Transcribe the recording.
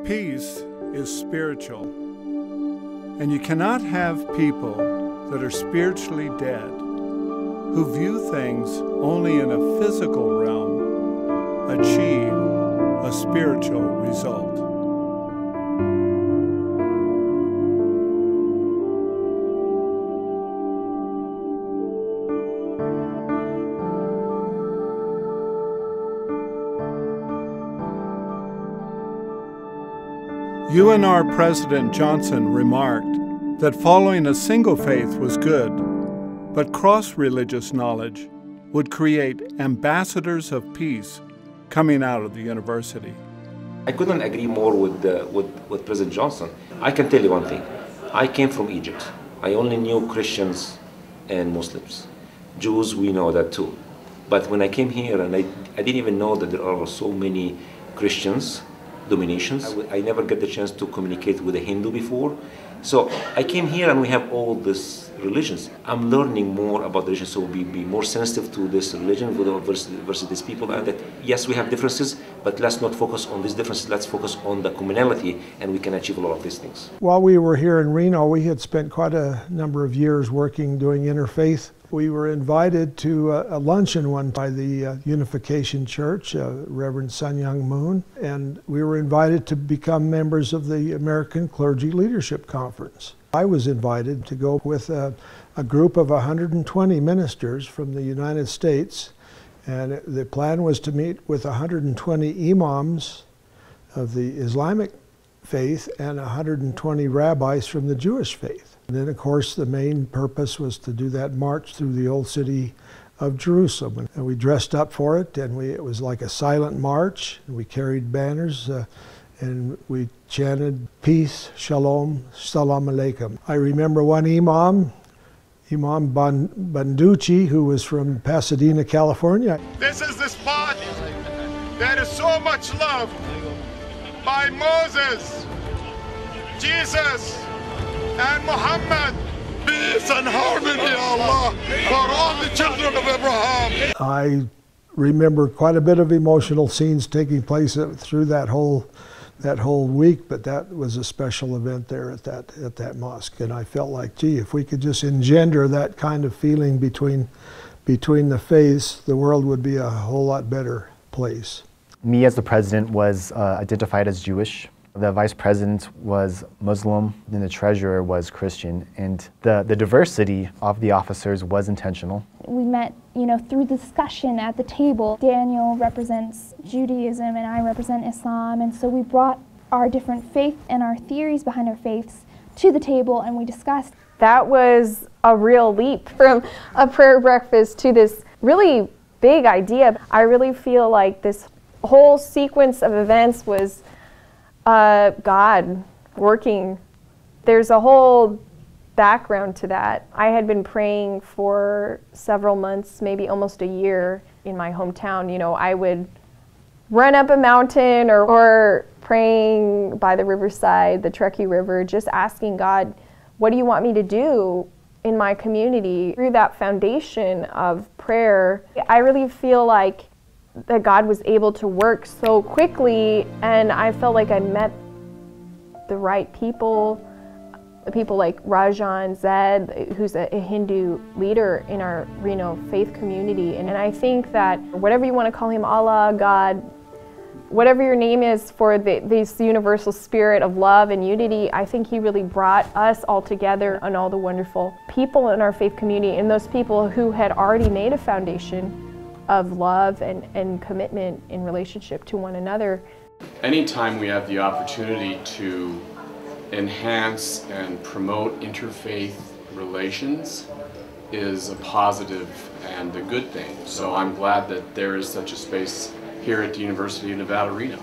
Peace is spiritual, and you cannot have people that are spiritually dead, who view things only in a physical realm, achieve a spiritual result. UNR President Johnson remarked that following a single faith was good, but cross-religious knowledge would create ambassadors of peace coming out of the university. I couldn't agree more with President Johnson. I can tell you one thing. I came from Egypt. I only knew Christians and Muslims. Jews, we know that too. But when I came here, and I didn't even know that there are so many Christians dominations. I never get the chance to communicate with a Hindu before. So I came here and we have all these religions. I'm learning more about religion, so we'll be more sensitive to this religion versus these people. And that, yes, we have differences, but let's not focus on these differences. Let's focus on the commonality, and we can achieve a lot of these things. While we were here in Reno, we had spent quite a number of years doing Interfaith. We were invited to a luncheon one by the Unification Church, Reverend Sun Young Moon, and we were invited to become members of the American Clergy Leadership Conference. I was invited to go with a group of 120 ministers from the United States, and the plan was to meet with 120 imams of the Islamic faith and 120 rabbis from the Jewish faith. And then, of course, the main purpose was to do that march through the old city of Jerusalem. And we dressed up for it, and it was like a silent march. We carried banners, and we chanted, "Peace, Shalom, Salam Alaikum." I remember one Imam Banducci, who was from Pasadena, California. This is the spot. There is so much love by Moses, Jesus, and Muhammad. Peace and harmony, Allah, for all the children of Abraham. I remember quite a bit of emotional scenes taking place through that whole week, but that was a special event there at that mosque, and I felt like, gee, if we could just engender that kind of feeling between the faiths, the world would be a whole lot better place. Me as the president was identified as Jewish. The vice president was Muslim, and the treasurer was Christian, and the diversity of the officers was intentional. We met, through discussion at the table. Daniel represents Judaism and I represent Islam, and so we brought our different faith and our theories behind our faiths to the table, and we discussed. That was a real leap from a prayer breakfast to this really big idea. I really feel like this whole sequence of events was God working. There's a whole background to that. I had been praying for several months, maybe almost a year in my hometown. I would run up a mountain or praying by the riverside, the Truckee River, just asking God, what do you want me to do in my community? Through that foundation of prayer, I really feel like that God was able to work so quickly, and I felt like I met the right people like Rajan Zed, who's a Hindu leader in our Reno faith community. And I think that whatever you want to call him, Allah, God, whatever your name is for this universal spirit of love and unity, I think he really brought us all together and all the wonderful people in our faith community, and those people who had already made a foundation of love and commitment in relationship to one another. Anytime we have the opportunity to enhance and promote interfaith relations is a positive and a good thing. So I'm glad that there is such a space here at the University of Nevada, Reno.